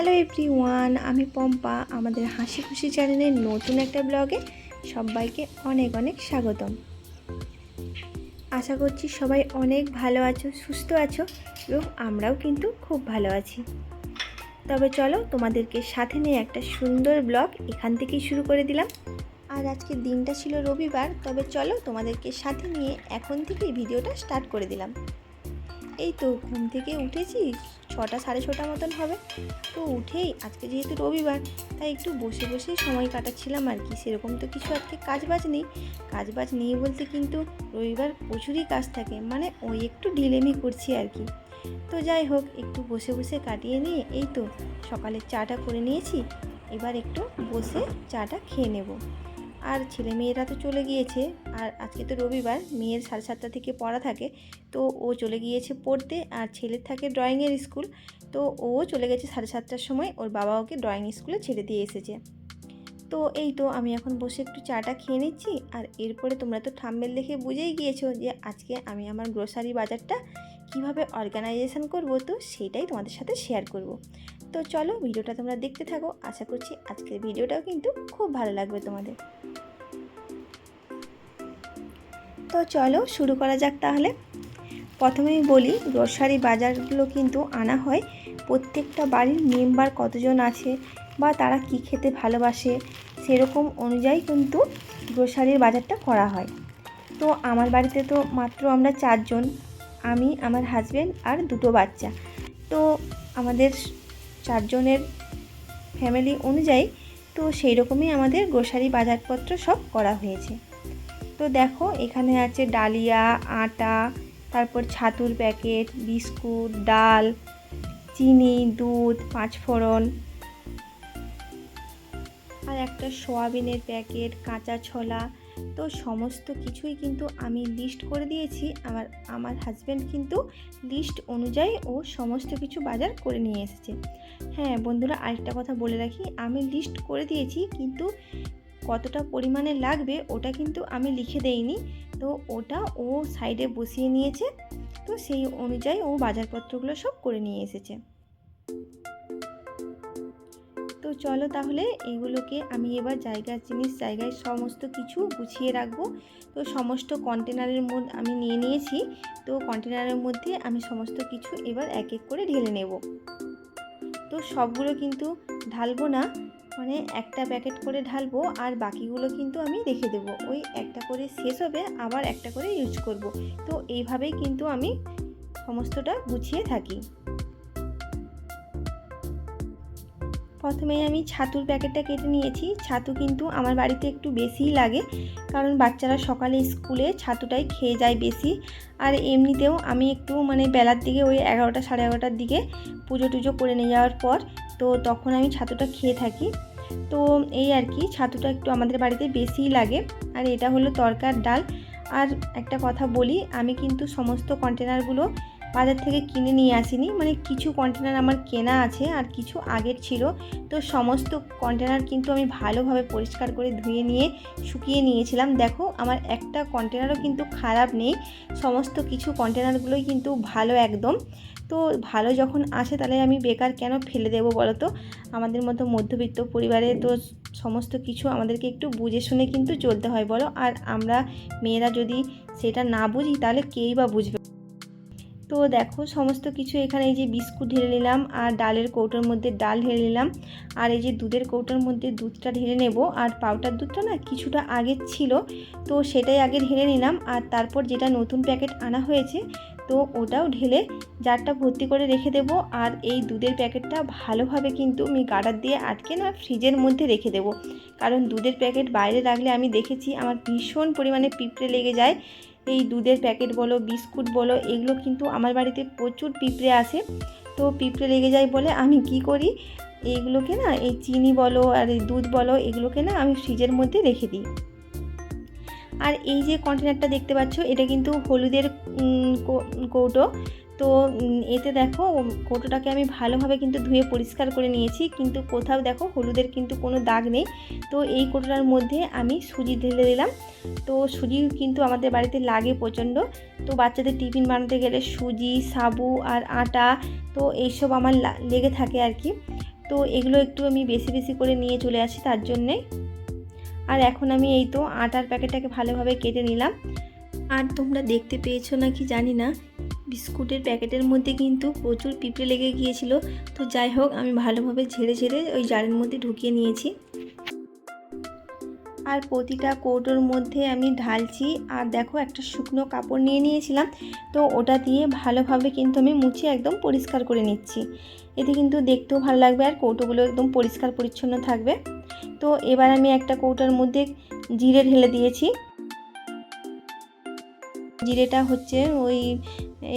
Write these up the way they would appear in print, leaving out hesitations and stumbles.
Hello everyone, আমি পম্পা। আমাদের হাসি খুশি চ্যানেলের নতুন একটা ব্লগে সবাইকে অনেক অনেক স্বাগতম। আশা করছি সবাই অনেক ভালো আছো, সুস্থ আছো এবং আমরাও কিন্তু খুব ভালো আছি। তবে চলো তোমাদেরকে সাথে নিয়ে একটা সুন্দর ব্লগ এখান থেকেই শুরু করে দিলাম। আর আজকের দিনটা ছিল রবিবার, তবে চলো তোমাদেরকে সাথে নিয়ে এখন থেকেই ভিডিওটা স্টার্ট করে দিলাম। এই তো ঘুম থেকে উঠেছি, 6টা সাড়ে 6টা মতন হবে। তো উঠেই আজকে যেহেতু রবিবার, তাই একটু বসে বসেই সময় কাটাচ্ছিলাম আর কি। সেরকম তো কিছু আজকে কাজবাজ নেই বলতে কিন্তু রবিবার প্রচুরই কাজ থাকে, মানে ওই একটু ঢিলেমি করছি আর কি। তো যাই হোক, একটু বসে বসে কাটিয়ে নিয়ে এই তো সকালে চাটা করে নিয়েছি। এবার একটু বসে চাটা খেয়ে নেব। আর ছেলেমেয়েরা তো চলে গিয়েছে, আর আজকে তো রবিবার, মেয়ের 7:30 থেকে পড়া থাকে, তো ও চলে গিয়েছে পড়তে। আর ছেলের থাকে ড্রয়িংয়ের স্কুল, তো ও চলে গেছে 7:30টার সময়, ওর বাবা ওকে ড্রয়িং স্কুলে ছেড়ে দিয়ে এসেছে। তো এই তো আমি এখন বসে একটু চাটা খেয়ে নিচ্ছি। আর এরপরে তোমরা তো থাম্বনেল দেখে বুঝেই গিয়েছো যে আজকে আমি আমার গ্রোসারি বাজারটা কিভাবে অর্গানাইজেশন করব, তো সেটাই তোমাদের সাথে শেয়ার করব। তো চলো ভিডিওটা তোমরা দেখতে থাকো। আশা করছি আজকের ভিডিওটাও কিন্তু খুব ভালো লাগবে তোমাদের। তো চলো শুরু করা যাক তাহলে। প্রথমেই বলি, গ্রোসারি বাজারগুলো কিন্তু আনা হয় প্রত্যেকটা বাড়ির মেম্বার কতজন আছে বা তারা কি খেতে ভালোবাসে সেরকম অনুযায়ী কিন্তু গ্রোসারির বাজারটা করা হয়। তো আমার বাড়িতে তো মাত্র আমরা 4জন, আমি, আমার হাজব্যান্ড আর 2টো বাচ্চা। তো আমাদের 4জনের ফ্যামিলি অনুযায়ী তো সেই রকমই আমাদের গ্রোসারি বাজারপত্র সব করা হয়েছে। তো দেখো এখানে আছে ডালিয়া, আটা, তারপর ছাতুর প্যাকেট, বিস্কুট, ডাল, চিনি, দুধ, 5 ফোড়ন, আর একটা সয়াবিনের প্যাকেট, কাঁচা ছোলা। তো সমস্ত কিছুই কিন্তু আমি লিস্ট করে দিয়েছি। আমার হাজব্যান্ড কিন্তু লিস্ট অনুযায়ী ও সমস্ত কিছু বাজার করে নিয়ে এসেছে। হ্যাঁ বন্ধুরা, আরেকটা কথা বলে রাখি, আমি লিস্ট করে দিয়েছি কিন্তু কতটা পরিমাণে লাগবে ওটা কিন্তু আমি লিখে দেইনি। তো ওটা ও সাইডে বসিয়ে নিয়েছে, তো সেই অনুযায়ী ও বাজারপত্রগুলো সব করে নিয়ে এসেছে। তো চলো তাহলে এগুলোকে আমি এবার জায়গায় সমস্ত কিছু গুছিয়ে রাখবো। তো সমস্ত কন্টেনারের মধ্যে আমি নিয়ে নিয়েছি। তো কন্টেনারের মধ্যে আমি সমস্ত কিছু এবার এক এক করে ঢেলে নেব। তো সবগুলো কিন্তু ঢালবো না, মানে একটা প্যাকেট করে ঢালবো আর বাকিগুলো কিন্তু আমি রেখে দেবো। ওই একটা করে শেষ হবে আবার একটা করে ইউজ করব। তো এইভাবেই কিন্তু আমি সমস্তটা গুছিয়ে থাকি। প্রথমেই আমি ছাতুর প্যাকেটটা কেটে নিয়েছি। ছাতু কিন্তু আমার বাড়িতে একটু বেশিই লাগে, কারণ বাচ্চারা সকালে স্কুলে ছাতুটাই খেয়ে যায় বেশি। আর এমনিতেও আমি একটু মানে বেলার দিকে ওই 11টা সাড়ে 11টার দিকে পুজো টুজো করে নিয়ে যাওয়ার পর তো তখন আমি ছাতুটা খেয়ে থাকি। তো এই আর কি, ছাতুটা একটু আমাদের বাড়িতে বেশিই লাগে। আর এটা হলো তরকার ডাল। আর একটা কথা বলি, আমি কিন্তু সমস্ত কন্টেনারগুলো বাজার থেকে কিনে নিয়ে আসিনি, মানে কিছু কন্টেনার আমার কেনা আছে আর কিছু আগের ছিল। তো সমস্ত কন্টেনার কিন্তু আমি ভালোভাবে পরিষ্কার করে ধুয়ে নিয়ে শুকিয়ে নিয়েছিলাম। দেখো আমার একটা কন্টেনারও কিন্তু খারাপ নেই, সমস্ত কিছু কন্টেনারগুলোই কিন্তু ভালো একদম। তো ভালো যখন আসে তাহলে আমি বেকার কেন ফেলে দেবো বলো তো। আমাদের মতো মধ্যবিত্ত পরিবারে তো সমস্ত কিছু আমাদেরকে একটু বুঝে শুনে কিন্তু চলতে হয় বলো। আর আমরা মেয়েরা যদি সেটা না বুঝি তাহলে কেই বা বুঝবে। তো দেখো সমস্ত কিছু এখানে, এই যে বিস্কুট ঢেলে নিলাম আর ডালের কৌটোর মধ্যে ডাল ঢেলে নিলাম। আর এই যে দুধের কৌটোর মধ্যে দুধটা ঢেলে নেব। আর পাউডার দুধটা না কিছুটা আগে ছিল, তো সেটাই আগে ঢেলে নিলাম। আর তারপর যেটা নতুন প্যাকেট আনা হয়েছে তো ওটাও ঢেলে জারটা ভর্তি করে রেখে দেব। আর এই দুধের প্যাকেটটা ভালোভাবে কিন্তু আমি গার্ডার দিয়ে আটকে না ফ্রিজের মধ্যে রেখে দেব, কারণ দুধের প্যাকেট বাইরে রাখলে আমি দেখেছি আমার ভীষণ পরিমাণে পিঁপড়ে লেগে যায়। এই দুধের প্যাকেট বলো, বিস্কুট বলো, এগুলো কিন্তু আমার বাড়িতে প্রচুর পিঁপড়ে আসে। তো পিঁপড়ে লেগে যায় বলে আমি কি করি, এইগুলোকে না, এই চিনি বলো আর এই দুধ বলো, এগুলোকে না আমি ফ্রিজের মধ্যে রেখে দিই। আর এই যে কন্টেনারটা দেখতে পাচ্ছ, এটা কিন্তু হলুদের কৌটো। তো এতে দেখো কৌটোটাকে আমি ভালোভাবে কিন্তু ধুয়ে পরিষ্কার করে নিয়েছি, কিন্তু কোথাও দেখো হলুদের কিন্তু কোনো দাগ নেই। তো এই কৌটোটার মধ্যে আমি সুজি ঢেলে দিলাম। তো সুজি কিন্তু আমাদের বাড়িতে লাগে প্রচণ্ড। তো বাচ্চাদের টিফিন বানাতে গেলে সুজি, সাবু আর আটা, তো এইসব আমার লেগে থাকে আর কি। তো তো এগুলো একটু আমি বেশি বেশি করে নিয়ে চলে আসি তার জন্যে। আর এখন আমি এই তো আটার প্যাকেটটাকে ভালোভাবে কেটে নিলাম। আর তোমরা দেখতে পেয়েছো না কি জানি না, বিস্কুটের প্যাকেটের মধ্যে কিন্তু প্রচুর পিঁপড়ে লেগে গিয়েছিল। তো যাই হোক, আমি ভালোভাবে ঝেড়ে ঝেড়ে ওই জারের মধ্যে ঢুকিয়ে নিয়েছি। আর প্রতিটা কৌটোর মধ্যে আমি ঢালছি। আর দেখো, একটা শুকনো কাপড় নিয়ে নিয়েছিলাম, তো ওটা দিয়ে ভালোভাবে কিন্তু আমি মুছে একদম পরিষ্কার করে নিচ্ছি। এতে কিন্তু দেখতেও ভালো লাগবে আর কৌটোগুলো একদম পরিষ্কার পরিচ্ছন্ন থাকবে। তো এবার আমি একটা কৌটোর মধ্যে জিরে ঢেলে দিয়েছি। জিরেটা হচ্ছে ওই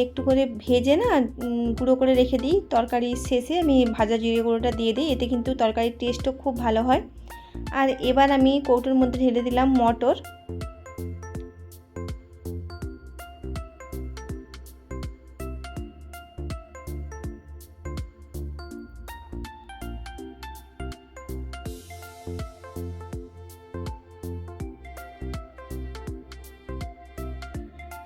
একটু করে ভেজে না গুঁড়ো করে রেখে দিই, তরকারির শেষে আমি ভাজা জিরে গুঁড়োটা দিয়ে দিই, এতে কিন্তু তরকারির টেস্টও খুব ভালো হয়। আর এবার আমি কৌটোর মধ্যে ঢেলে দিলাম মটর।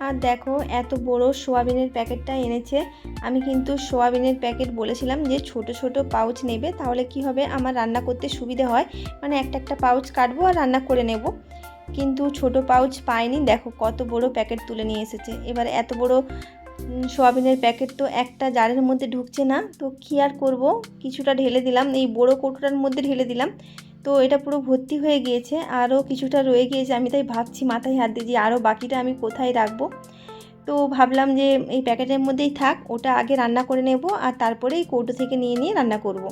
আর দেখো, এত বড় সোয়াবিনের প্যাকেটটা এনেছে। আমি কিন্তু সোয়াবিনের প্যাকেট বলেছিলাম যে ছোট ছোট পাউচ নেবে, তাহলে কি হবে আমার রান্না করতে সুবিধে হয়, মানে একটা একটা পাউচ কাটবো আর রান্না করে নেব। কিন্তু ছোট পাউচ পাইনি, দেখো কত বড় প্যাকেট তুলে নিয়ে এসেছে। এবার এত বড় সোয়াবিনের প্যাকেট তো একটা জারের মধ্যে ঢুকছে না, তো কী আর করবো, কিছুটা ঢেলে দিলাম, এই বড় কৌটোটার মধ্যে ঢেলে দিলাম। তো এটা পুরো ভর্তি হয়ে গিয়েছে, আরও কিছুটা রয়ে গিয়েছে। আমি তাই ভাবছি, মাথায় হাত দিয়ে যে আরও বাকিটা আমি কোথায় রাখবো। তো ভাবলাম যে এই প্যাকেটের মধ্যেই থাক, ওটা আগে রান্না করে নেব আর তারপরে এই কৌটো থেকে নিয়ে নিয়ে রান্না করব।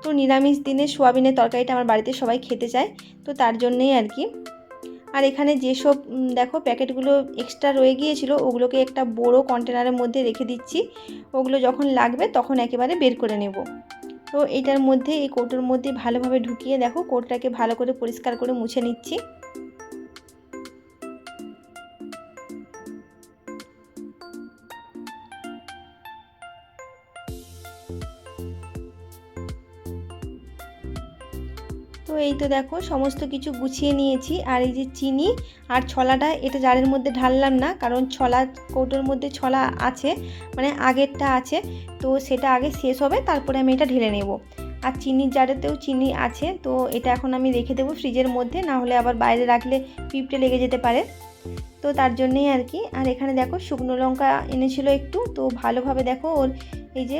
তো নিরামিষ দিনে সোয়াবিনের তরকারিটা আমার বাড়িতে সবাই খেতে চায়, তো তার জন্যেই আর কি। আর এখানে যেসব দেখো প্যাকেটগুলো এক্সট্রা রয়ে গিয়েছিল, ওগুলোকে একটা বড় কন্টেনারের মধ্যে রেখে দিচ্ছি। ওগুলো যখন লাগবে তখন একেবারে বের করে নেব। তো এইটার মধ্যে, এই কৌটোর মধ্যে ভালোভাবে ঢুকিয়ে দেখো কৌটোটাকে ভালো করে পরিষ্কার করে মুছে নিচ্ছি। তো এই তো দেখো সমস্ত কিছু গুছিয়ে নিয়েছি। আর এই যে চিনি আর ছলাটা, এটা জারের মধ্যে ঢাললাম না, কারণ ছলা কৌটোর মধ্যে ছলা আছে, মানে আগেরটা আছে, তো সেটা আগে শেষ হবে, তারপরে আমি এটা ঢেলে নেব। আর চিনির জারেতেও চিনি আছে, তো এটা এখন আমি রেখে দেবো ফ্রিজের মধ্যে, না হলে আবার বাইরে রাখলে পিঁপড়ে লেগে যেতে পারে। তো তার জন্যেই আর কি। আর এখানে দেখো শুকনো লঙ্কা এনেছিল একটু, তো ভালোভাবে দেখো ওর এই যে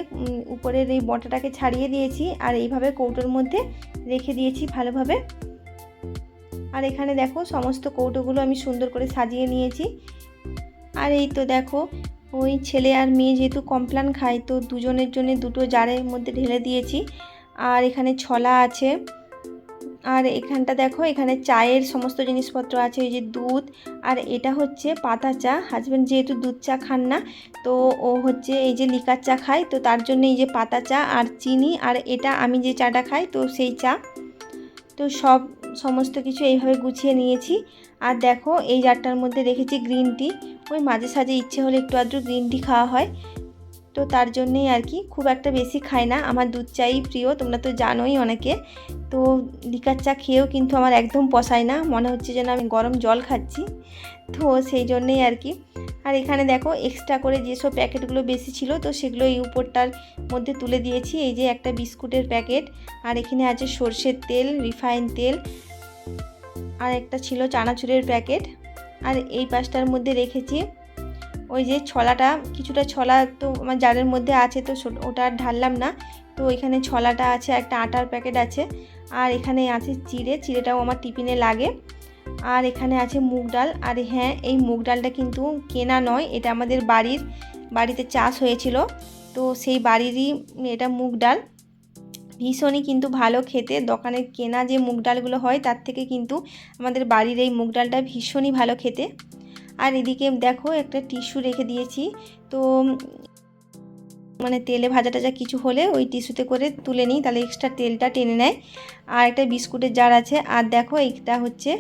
উপরের এই বটাটাকে ছাড়িয়ে দিয়েছি আর এইভাবে কৌটোর মধ্যে রেখে দিয়েছি ভালোভাবে। আর এখানে দেখো সমস্ত কৌটোগুলো আমি সুন্দর করে সাজিয়ে নিয়েছি। আর এই তো দেখো, ওই ছেলে আর মেয়ে যেহেতু কমপ্লান খায়, তো দুজনের জন্য দুটো জারের মধ্যে ঢেলে দিয়েছি। আর এখানে ছলা আছে। আর এখানটা দেখো, এখানে চায়ের সমস্ত জিনিসপত্র আছে, এই যে দুধ। আর এটা হচ্ছে পাতা চা। হাজব্যান্ড যেহেতু দুধ চা খান না, তো ও হচ্ছে এই যে লিকার চা খায়, তো তার জন্য এই যে পাতা চা আর চিনি। আর এটা আমি যে চাটা খাই, তো সেই চা। তো সমস্ত কিছু এইভাবে গুছিয়ে নিয়েছি। আর দেখো এই জারটার মধ্যে রেখেছি গ্রিন টি। ওই মাঝে সাঝে ইচ্ছে হলে একটু আধটু গ্রিন টি খাওয়া হয়, তো তার জন্যেই আর কি। খুব একটা বেশি খাই না, আমার দুধ চাই প্রিয়, তোমরা তো জানোই অনেকে। তো লিকার চা খেয়েও কিন্তু আমার একদম পোষায় না, মনে হচ্ছে যেন আমি গরম জল খাচ্ছি, তো সেই জন্যেই আর কি। আর এখানে দেখো এক্সট্রা করে যেসব প্যাকেটগুলো বেশি ছিল, তো সেগুলো এই উপরটার মধ্যে তুলে দিয়েছি। এই যে একটা বিস্কুটের প্যাকেট, আর এখানে আছে সর্ষের তেল, রিফাইন তেল, আর একটা ছিল চানাচুরের প্যাকেট। আর এই পাশটার মধ্যে রেখেছি ওই যে ছলাটা, কিছুটা ছলা তো আমার জারের মধ্যে আছে, তো ওটা আর ঢাললাম না। তো এখানে ছলাটা আছে, একটা আটার প্যাকেট আছে। আর এখানে আছে চিড়েটাও আমার টিফিনে লাগে। আর এখানে আছে মুগ ডাল। আর হ্যাঁ, এই মুগ ডালটা কিন্তু কেনা নয়, এটা আমাদের বাড়িতে চাষ হয়েছিল, তো সেই বাড়িরই এটা মুগ ডাল। ভীষণই কিন্তু ভালো খেতে, দোকানের কেনা যে মুগ ডালগুলো হয় তার থেকে কিন্তু আমাদের বাড়ির এই মুগ ডালটা ভীষণই ভালো খেতে। আর এদিকে দেখো একটা টিস্যু রেখে দিয়েছি, তো মানে তেলে ভাজা টাজা কিছু হলে ওই টিস্যুতে করে তুলে নিই, তাহলে এক্সট্রা তেলটা টেনে নেয়। আর একটা বিস্কুটের জার আছে। আর দেখো এইটা হচ্ছে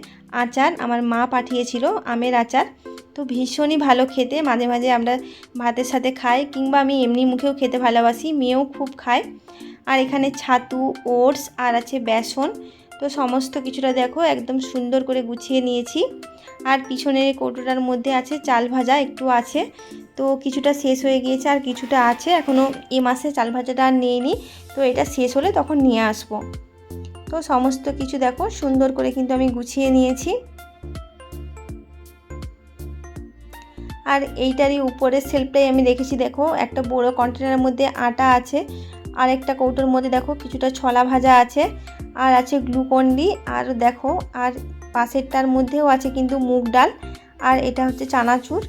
আচার, আমার মা পাঠিয়েছিল আমের আচার, তো ভীষণই ভালো খেতে। মাঝে মাঝে আমরা ভাতের সাথে খাই, কিংবা আমি এমনি মুখেও খেতে ভালোবাসি, মেয়েও খুব খায়। আর এখানে ছাতু, ওটস আর আছে বেসন, তো সমস্ত কিছুটা দেখো একদম সুন্দর করে গুছিয়ে নিয়েছি। আর পিছনের কৌটোটার মধ্যে আছে চাল ভাজা, একটু আছে, তো কিছুটা শেষ হয়ে গিয়েছে আর কিছুটা আছে, এখনও এ মাসে চাল ভাজাটা আর নিইনি, তো এটা শেষ হলে তখন নিয়ে আসবো। তো সমস্ত কিছু দেখো সুন্দর করে কিন্তু আমি গুছিয়ে নিয়েছি। আর এইটারই উপরের সেলফটাই আমি রেখেছি, দেখো একটা বড় কন্টেনারের মধ্যে আটা আছে, আর একটা কৌটোর মধ্যে দেখো কিছুটা ছোলা ভাজা আছে, আর আছে গ্লুকন্ডি, আর দেখো আর পাশেরটার মধ্যেও আছে কিন্তু মুগ ডাল, আর এটা হচ্ছে চানাচুর।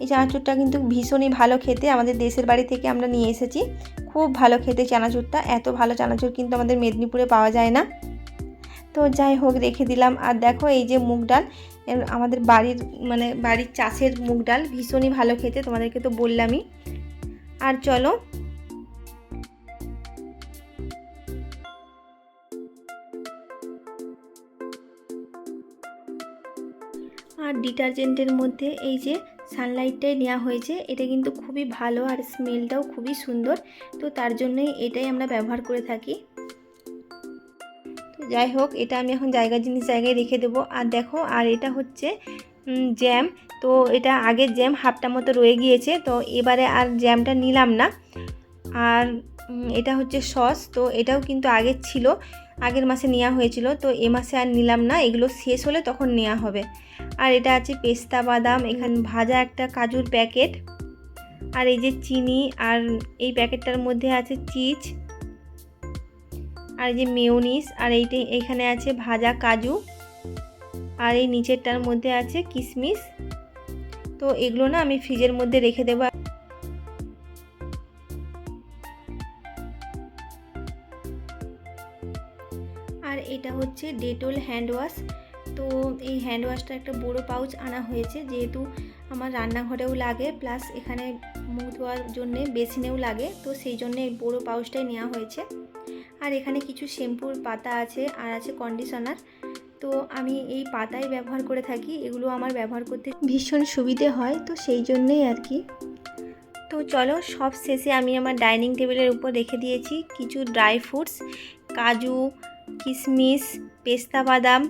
এই চানাচুরটা কিন্তু ভীষণই ভালো খেতে, আমাদের দেশের বাড়ি থেকে আমরা নিয়ে এসেছি, খুব ভালো খেতে চানাচুরটা, এত ভালো চানাচুর কিন্তু আমাদের মেদিনীপুরে পাওয়া যায় না। তো যাই হোক রেখে দিলাম। আর দেখো এই যে মুগ ডাল, আমাদের বাড়ির চাষের মুগ ডাল, ভীষণই ভালো খেতে, তোমাদেরকে তো বললামই। আর চলো আর ডিটারজেন্টের মধ্যে এই যে সানলাইটটাই নেওয়া হয়েছে, এটা কিন্তু খুবই ভালো আর স্মেলটাও খুবই সুন্দর, তো তার জন্যই এটাই আমরা ব্যবহার করে থাকি। তো যাই হোক এটা আমি এখন জায়গায় রেখে দেবো। আর দেখো আর এটা হচ্ছে জ্যাম, তো এটা আগের জ্যাম হাফটা মতো রয়ে গিয়েছে, তো এবারে আর জ্যামটা নিলাম না। আর এটা হচ্ছে সস, তো এটাও কিন্তু আগের ছিল, আগের মাসে নেওয়া হয়েছিল, তো এ মাসে আর নিলাম না, এগুলো শেষ হলে তখন নেওয়া হবে। আর এটা আছে পেস্তা বাদাম, এখানে ভাজা একটা কাজুর প্যাকেট, আর এই যে চিনি, আর এই প্যাকেটটার মধ্যে আছে চিজ, আর এই যে মেয়োনিজ, আর এইখানে আছে ভাজা কাজু, আর এই নিচেরটার মধ্যে আছে কিশমিশ। তো এগুলো না আমি ফ্রিজের মধ্যে রেখে দেবো। আর এটা হচ্ছে ডেটল হ্যান্ড ওয়াশ, তো এই হ্যান্ড ওয়াশটা একটা বড় পাউচ আনা হয়েছে, যেহেতু আমার রান্নাঘরেও লাগে, প্লাস এখানে মুখ ধোয়ার জন্যে বেসিনেও লাগে, তো সেই জন্যে এই বড়ো পাউচটাই নেওয়া হয়েছে। আর এখানে কিছু শ্যাম্পুর পাতা আছে, আর আছে কন্ডিশনার, তো আমি এই পাতাই ব্যবহার করে থাকি, এগুলো আমার ব্যবহার করতে ভীষণ সুবিধে হয়, তো সেই জন্যেই আর কি। তো চলো সব শেষে আমি আমার ডাইনিং টেবিলের উপর রেখে দিয়েছি কিছু ড্রাই ফ্রুটস, কাজু, কিশমিশ, পেস্তা বাদাম,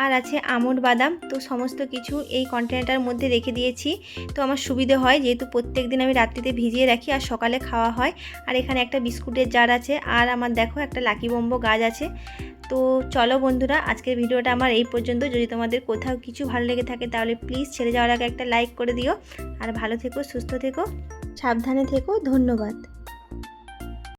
আর আছে আমন্ড বাদাম, তো সমস্ত কিছু এই কন্টেনারটার মধ্যে রেখে দিয়েছি। তো আমার সুবিধে হয়, যেহেতু প্রত্যেক দিন আমি রাত্রিতে ভিজিয়ে রাখি আর সকালে খাওয়া হয়। আর এখানে একটা বিস্কুটের জার আছে, আর আমার দেখো একটা লাকি বম্ব গাছ আছে। তো চলো বন্ধুরা, আজকের ভিডিওটা আমার এই পর্যন্ত। যদি তোমাদের কোথাও কিছু ভালো লেগে থাকে তাহলে প্লিজ ছেড়ে যাওয়ার আগে একটা লাইক করে দিও। আর ভালো থেকো, সুস্থ থেকো, সাবধানে থেকো, ধন্যবাদ।